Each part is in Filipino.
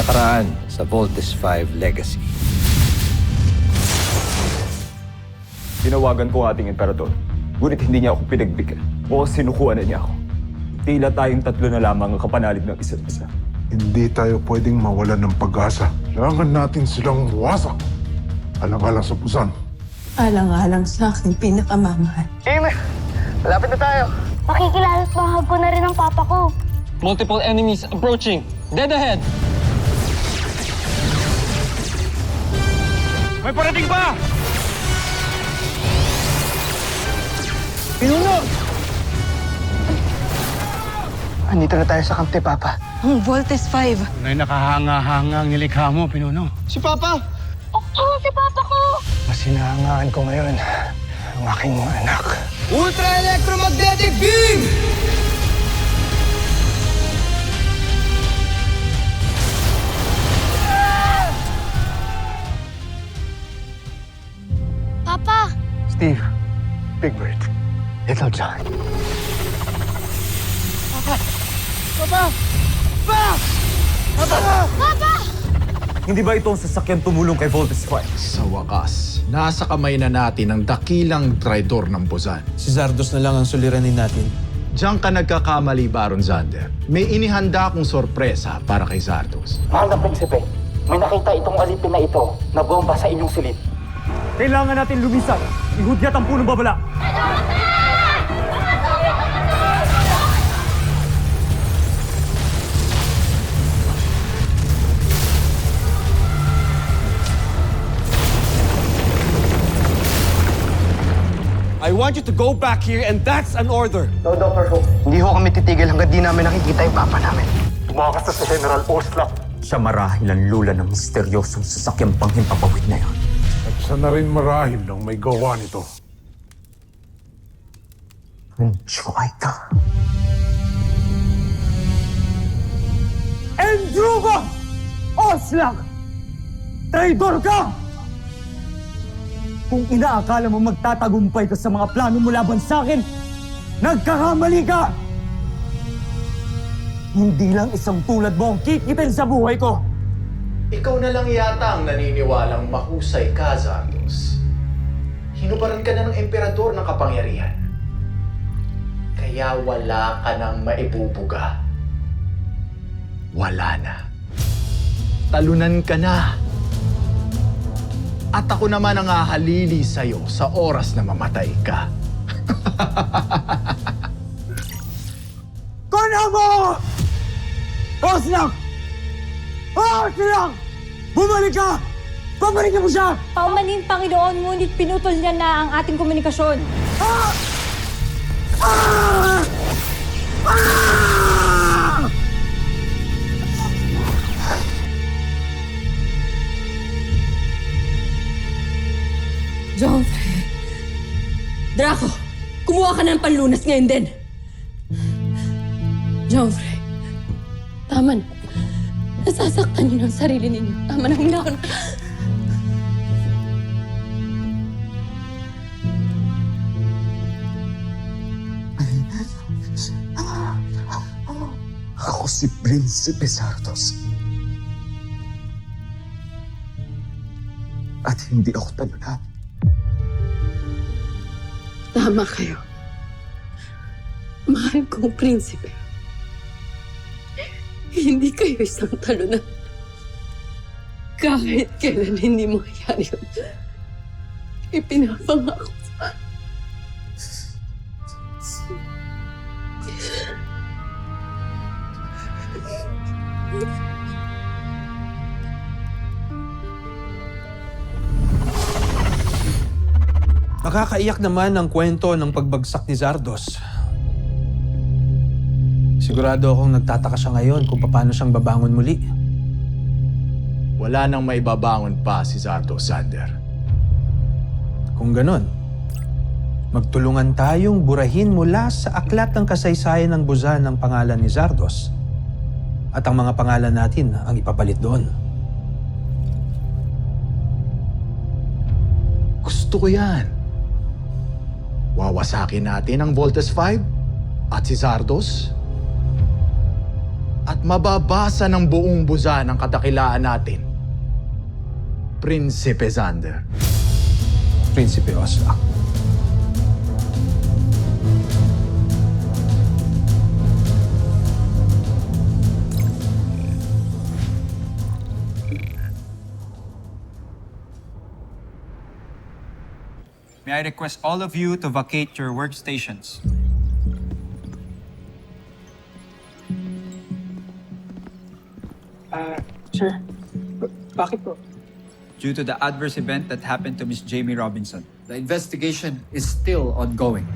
nakaraan sa Voltes 5 Legacy. Tinawagan ko ang ating emperador, ngunit hindi niya ako pinagbigyan o sinukuan na niya ako. Tila tayong tatlo na lamang ang kapanalig ng isa't isa. Hindi tayo pwedeng mawalan ng pag-asa. Kailangan natin silang wasak. Alang-alang sa Busan. Alang-alang sa aking pinakamamahal. Amy, malapit na tayo. Makikilala't bahag ko na rin ang papa ko. Multiple enemies approaching. Dead ahead! May parating pa! Andito na tayo sa kamte, Papa. Ang Voltes 5. Tunay nakahanga-hanga ang nilikha mo, Pinuno. Si Papa! Oo, si papa ko! Mas hinahangaan ko ngayon ang aking mga anak. Ultra Electromagnetic Beam! Papa! Steve, Big Bird, Little John. Hindi ba ito ang sasakyang tumulong kay Voltes 5? Sa wakas, nasa kamay na natin ang dakilang traidor ng Busan. Si Zardos na lang ang suliranin natin. Diyan ka nagkakamali, Baron Zander. May inihanda akong sorpresa para kay Zardos. Mahal na prinsipe, may nakita itong alipin na ito na bomba sa inyong silid. Kailangan natin lumisan. Ihudyat ang punong babala. I want you to go back here and that's an order. No, Dr. Who. Hindi ho kami titigil hanggang di namin nakikita yung Papa namin. Tumakas na si General Oslap. Siya marahil ang lula ng misteryosong sasakyang panghimpapawid na yon. At siya na rin marahil ng may gawa nito. Chuaita. Endruba! Oslak! Traidor ka! Kung inaakala mo magtatagumpay ka sa mga plano mo laban sa akin, nagkakamali ka! Hindi lang isang tulad mo ang kikitin sa buhay ko! Ikaw na lang yata ang naniniwalang mahusay ka, Zardos. Hinubaran ka na ng emperador ng kapangyarihan. Kaya wala ka nang maibubuga. Wala na. Talunan ka na. At ako naman ang hahalili sa'yo sa oras na mamatay ka. Kuna mo! Oslak! Oslak! Bumalik ka! Pabalikin mo siya! Paumaning Panginoon, ngunit pinutol niya na ang ating komunikasyon. Ah! Ah! Ah! Joffrey. Draco, kumuha ka ng panlunas ngayon din. Joffrey, tama na. Nasasaktan niyo ng sarili ninyo. Tama na, hindi ako na... Ako si Prinsipe Zardos. At hindi ako talunan. Tama kayo. Mahal kong prinsipe. Hindi kayo isang talunan. Kahit kailan hindi mangyari yun. Ipinapangako sa... Nakakaiyak naman ang kwento ng pagbagsak ni Zardos. Sigurado akong nagtataka siya ngayon kung paano siyang babangon muli. Wala nang maibabangon pa si Zardos, Zander. Kung ganon, magtulungan tayong burahin mula sa aklat ng kasaysayan ng Busan ang pangalan ni Zardos at ang mga pangalan natin ang ipapalit doon. Gusto ko yan. Wawasakin natin ang Voltes 5 at si Zardos. at mababasa ng buong buza ng kadakilaan natin, Prinsipe Xander. Prinsipe Osrak. May I request all of you to vacate your workstations? Sir, bakit po? Due to the adverse event that happened to Miss Jamie Robinson. The investigation is still ongoing.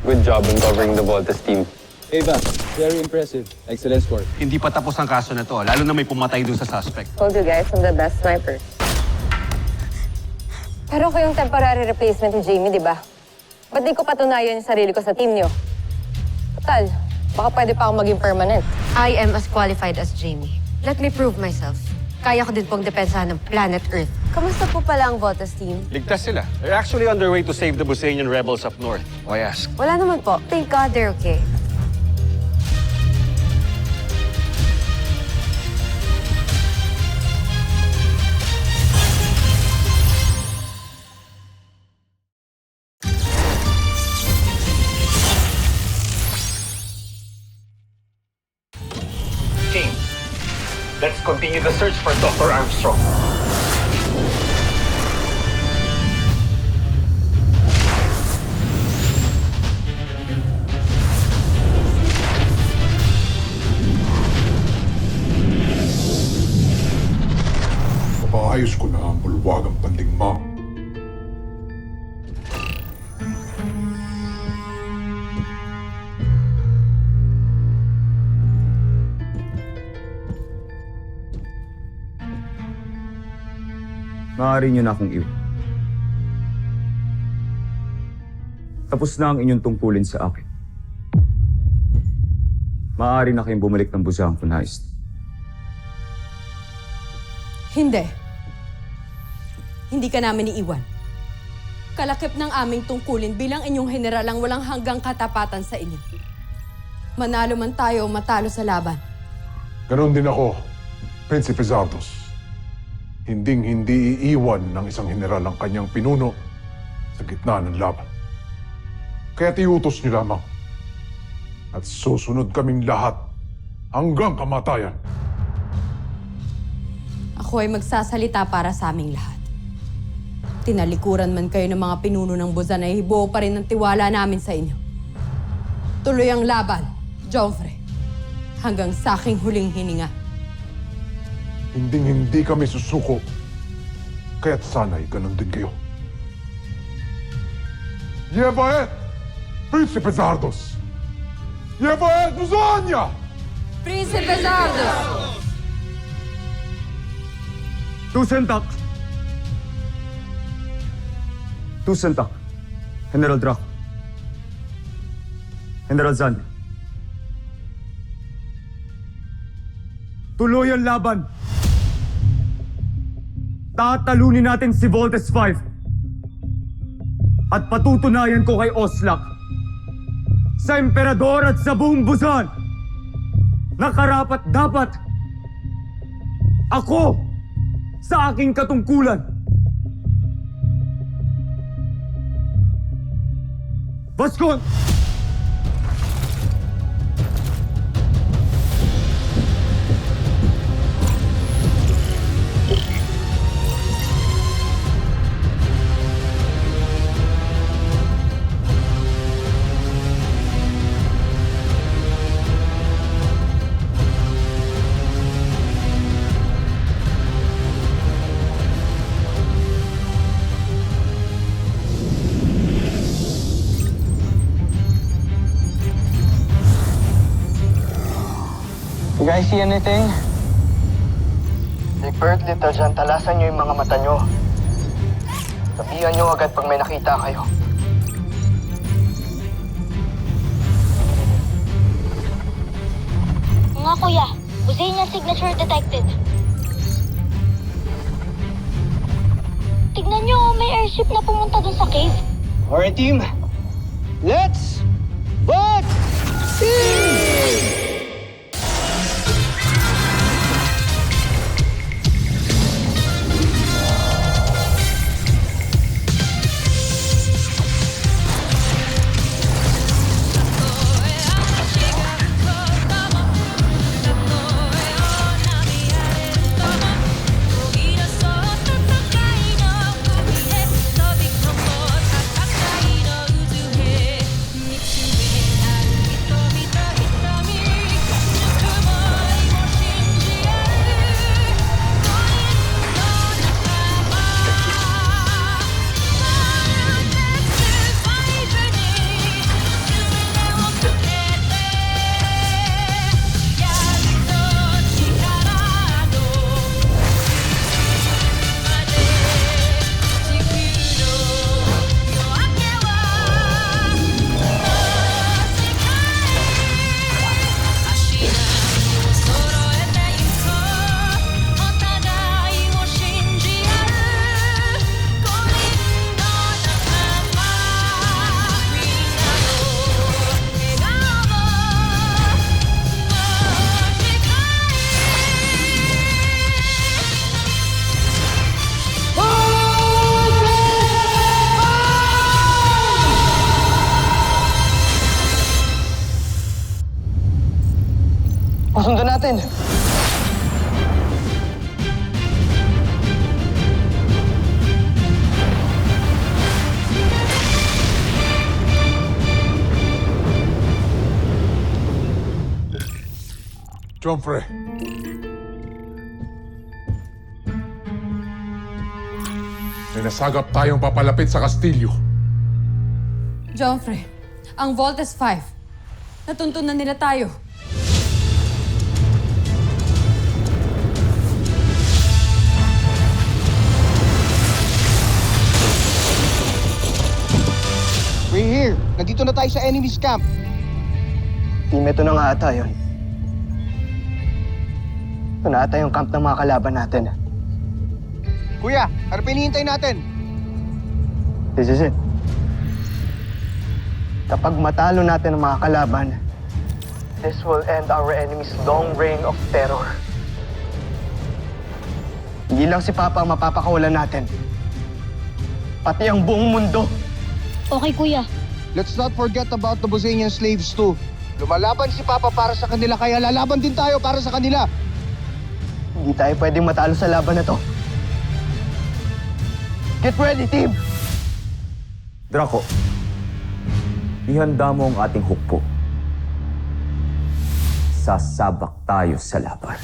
Good job uncovering the Voltes team. Ava, very impressive. Excellent score. Hindi pa tapos ang kaso na to, lalo na may pumatay doon sa suspect. Told you guys, I'm the best sniper. Pero ako yung temporary replacement ni Jamie, di ba? Ba't di ko patunayan yung sarili ko sa team niyo? Total, baka pwede pa akong maging permanent. I am as qualified as Jamie. Let me prove myself. Kaya ko din pong depensahan ng planet Earth. Kamusta po pala ang Voltes team? Ligtas sila. They're actually on their way to save the Busanian rebels up north. Why ask? Wala naman po. Thank God they're okay. Team, let's continue the search for Dr. Armstrong. Mapaayos ko na ang bulwagang pandigma. Maaari niyo na akong iwan. Tapos na ang inyong tungkulin sa akin. Maaari na kayong bumalik ng busahan kung nais. Hindi. Hindi ka namin iiwan. Kalakip ng aming tungkulin bilang inyong general ang walang hanggang katapatan sa inyo. Manalo man tayo o matalo sa laban. Ganon din ako, Prinsipe Zardos. Hinding-hindi iiwan ng isang general ang kanyang pinuno sa gitna ng laban. Kaya tiutos niyo lamang. At susunod kaming lahat hanggang kamatayan. Ako ay magsasalita para sa aming lahat. Tinalikuran man kayo ng mga pinuno ng Buzan ay hibuo pa rin ang tiwala namin sa inyo. Tuloy ang laban, Joffre, hanggang sa aking huling hininga. Hinding-hindi kami susuko. Kaya't sana'y ganon din kayo. Yevaet, Príncipe Zardos! Yevaet Buzania! Prinsipe Zardos! Tusentak! Tusentak. General Draco. General Zan. Tuloy ang laban. Tatalunin natin si Voltes 5. At patutunayan ko kay Oslak, sa Emperador at sa buong Busan, na karapat dapat ako sa aking katungkulan. Baskon! You guys see anything? Big Bird, Little John, talasan nyo yung mga mata nyo. Sabihan nyo agad pag may nakita kayo. Nga kuya, Buzanian signature detected. Tignan nyo, may airship na pumunta dun sa cave. Alright, team. Let's vote! Pasundan natin! Joffrey. May nasagap tayong papalapit sa Kastilyo. Joffrey, ang Voltes 5. Natuntunan nila tayo. We're here. Nandito na tayo sa enemy's camp. Team, ito na nga ata yun. Ito na ata yung camp ng mga kalaban natin. Kuya, ano pinihintay natin? This is it. Kapag matalo natin ang mga kalaban, this will end our enemy's long reign of terror. Hindi lang si Papa ang mapapakawalan natin. Pati ang buong mundo. Okay kuya. Let's not forget about the Buzanian slaves too. Lumalaban si Papa para sa kanila, kaya lalaban din tayo para sa kanila. Hindi tayo pwedeng matalo sa laban na to. Get ready, team! Draco, ihanda mo ang ating hukbo. Sasabak tayo sa laban.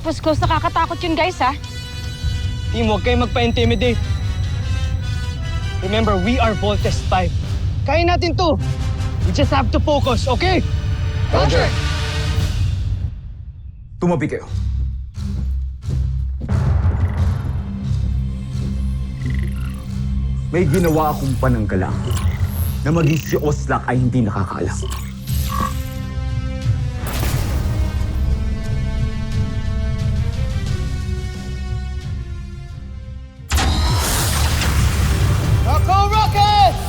Mas close nakakatakot yun, guys, ha? Team, huwag kayong magpa-intimidate. Remember, we are Voltes 5. Kaya natin to. We just have to focus, okay? Roger! Tumabi kayo. May ginawa akong pananggalang na maging si Oslak ay hindi nakakaalam. Rocco Rockets!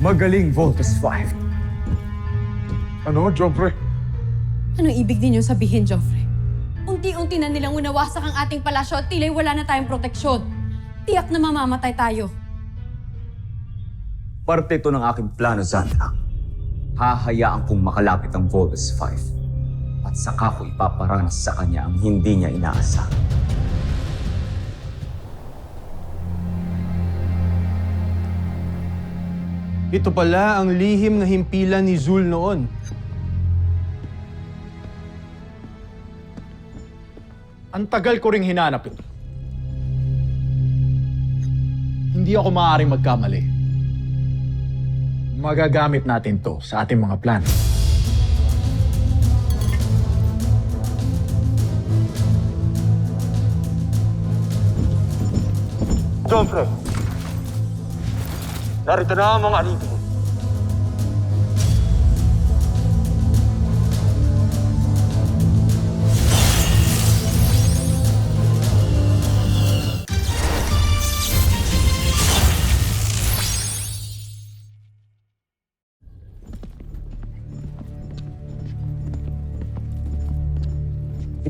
Magaling, Voltes 5. Ano, Joffrey? Anong ibig ninyo sabihin, Joffrey? Unti-unti na nilang unawasak ang ating palasyo at tila'y wala na tayong proteksyon. Tiyak na mamamatay tayo. Parte ito ng aking plano, Zandra. Hahayaan kong makalapit ang Voltes 5 at saka ko ipaparanas sa kanya ang hindi niya inaasa. Ito pala ang lihim na himpilan ni Zul noon. Ang tagal ko ring hinanap ito. Hindi ako maaaring magkamali. Magagamit natin to sa ating mga plano. Joffrey, narito na ang mga alipin.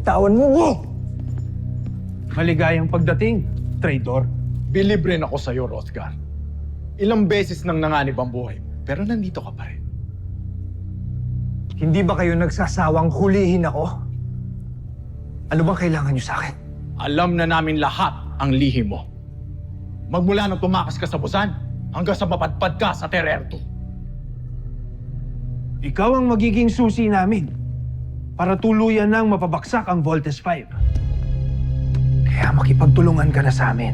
Bitawan mo! Maligayang pagdating, traitor. Bilib rin ako sa'yo, Hrothgar. Ilang beses nang nanganib ang buhay mo, pero nandito ka pa rin. Hindi ba kayo nagsasawang hulihin ako? Ano bang kailangan niyo sa akin? Alam na namin lahat ang lihim mo. Magmula nang tumakas ka sa Busan, hanggang sa mapadpad ka sa Tererto. Ikaw ang magiging susi namin para tuluyan nang mapabaksak ang Voltes 5. Kaya makipagtulungan ka na sa amin.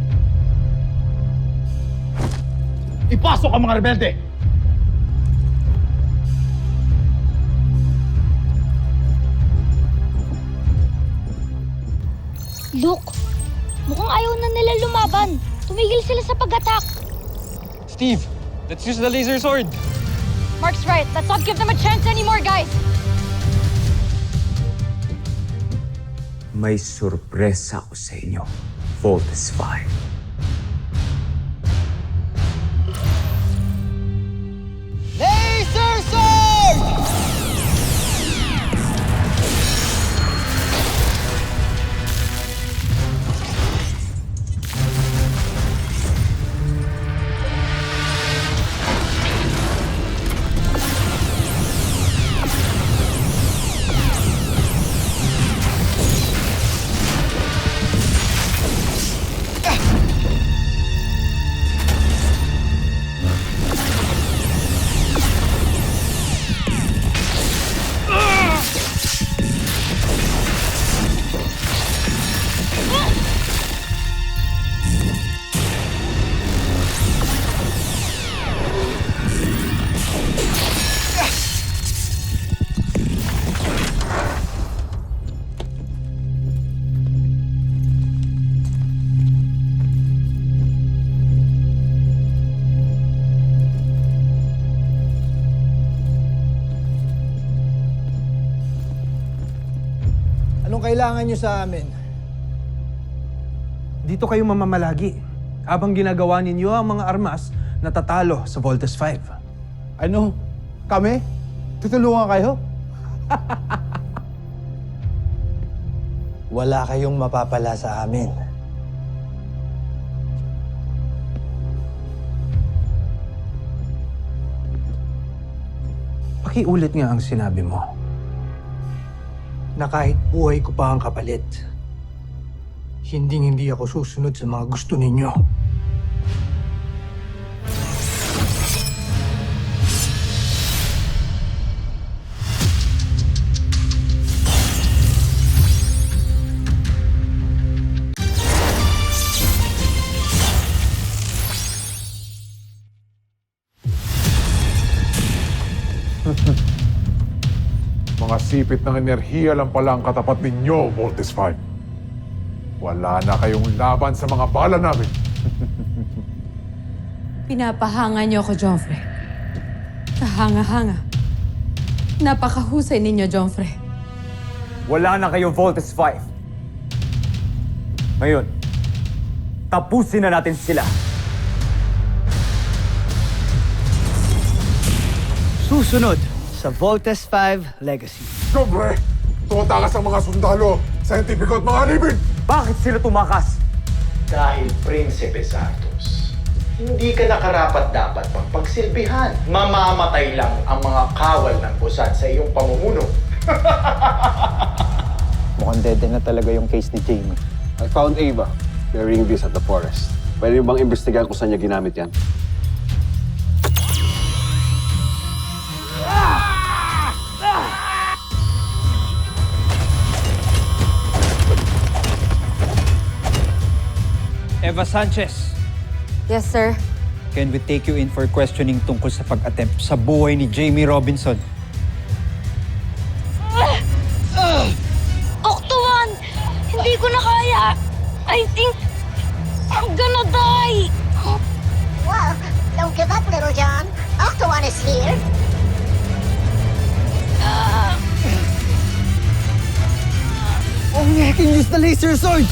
Ipasok ang mga rebelde! Look, mukhang ayaw na nila lumaban. Tumigil sila sa pag-attack. Steve, let's use the laser sword. Mark's right. Let's not give them a chance anymore, guys. May sorpresa ako sa inyo, Voltes 5. Laser sword! Anong kailangan niyo sa amin? Dito kayo mamamalagi habang ginagawa ninyo ang mga armas na tatalo sa Voltes 5. Ano? Kami? Tutulungan kayo? Wala kayong mapapala sa amin. Pakiulit nga ang sinabi mo. Na kahit buhay ko pa ang kapalit, hindi ako susunod sa mga gusto ninyo. Mga sipit ng enerhiya lang pala ang katapat ninyo, Voltes 5. Wala na kayong laban sa mga bala namin. Pinapahanga niyo ako, Joffrey. Kahanga-hanga. Napakahusay ninyo, Joffrey. Wala na kayong Voltes 5. Ngayon, tapusin na natin sila. Susunod sa Voltes 5 Legacy. Siyempre, tumatakas ang mga sundalo, scientifico at mga alipin! Bakit sila tumakas? Dahil Prinsipe Zardos, hindi ka nakarapat-dapat pang pagsilbihan. Mamamatay lang ang mga kawal ng Buzan sa iyong pamumuno. Mukhang dead na talaga yung case ni Jamie. I found Ava burying this at the forest. Pwede bang imbestigahan kung saan niya ginamit yan? Eva Sanchez, Yes, sir. can we take you in for questioning tungkol sa pag-attempt sa buhay ni Jamie Robinson? Octo-1! Hindi ko na kaya! I think I'm gonna die! Well, don't give up, Little John. Octo-1 is here. Oh, I can use the laser sword!